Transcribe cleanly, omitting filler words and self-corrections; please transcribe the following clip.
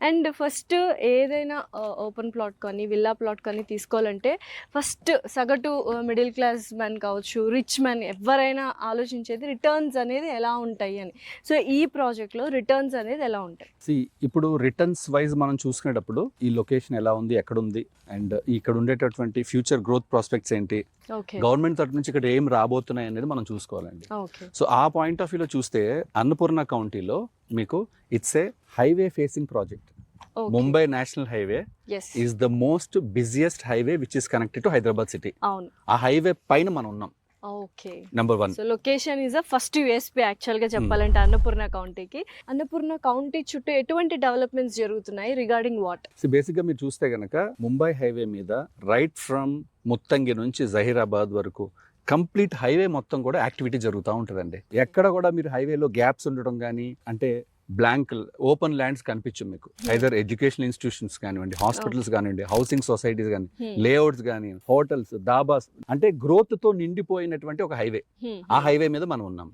And first ఏదైనా open plot కానీ villa plot కానీ తీసుకోవాలంటే ఫస్ట్ సగటు మిడిల్ క్లాస్ మ్యాన్ కావచ్చు, రిచ్ మ్యాన్ ఎవరైనా ఆలోచించేది రిటర్న్స్ అనేది ఎలా ఉంటాయి అని. సో ఈ ప్రాజెక్ట్లో రిటర్న్స్ అనేది ఎలా ఉంటాయి? ఇప్పుడు రిటర్న్స్ వైజ్ మనం చూసుకునేటప్పుడు ఈ లొకేషన్ ఎలా ఉంది, ఎక్కడ ఉంది, అండ్ ఇక్కడ ఉండేటటువంటి ఫ్యూచర్ గ్రోత్ ప్రాస్పెక్ట్స్ ఏంటి, గవర్నమెంట్ తరఫు నుంచి ఇక్కడ ఏం రాబోతున్నాయి అనేది మనం చూసుకోవాలండి. సో ఆ పాయింట్ ఆఫ్ వ్యూలో చూస్తే అన్నపూర్ణ కౌంటీలో మీకు it's a highway facing project. Mumbai national highway is the most busiest highway which is connected to Hyderabad city. ఆ హైవే పైన మనం ఉన్నాం. Number 1. So location is a first USP actual గా చెప్పాలంటే అన్నపూర్ణ కౌంటీకి. అన్నపూర్ణ కౌంటీ చుట్టూ ఎటువంటి డెవలప్మెంట్స్ జరుగుతున్నాయి రిగార్డింగ్ వాట్? బేసిక్ గా మీరు చూస్తే గనక ముంబై హైవే మీద రైట్ ఫ్రమ్ ముత్తంగి నుంచి జహీరాబాద్ వరకు కంప్లీట్ హైవే మొత్తం కూడా యాక్టివిటీ జరుగుతూ ఉంటుందండి. ఎక్కడ కూడా మీరు హైవేలో గ్యాప్స్ ఉండడం కానీ, అంటే బ్లాంక్ ఓపెన్ ల్యాండ్స్ కనిపించు మీకు. ఐదర్ ఎడ్యుకేషనల్ ఇన్స్టిట్యూషన్స్ కానివ్వండి, హాస్పిటల్స్ కానివ్వండి, హౌసింగ్ సొసైటీస్ కానీ, లేఅవుట్స్ కానీ, హోటల్స్, దాబాస్, అంటే గ్రోత్ తో నిండిపోయినటువంటి ఒక హైవే. ఆ హైవే మీద మనం ఉన్నాం.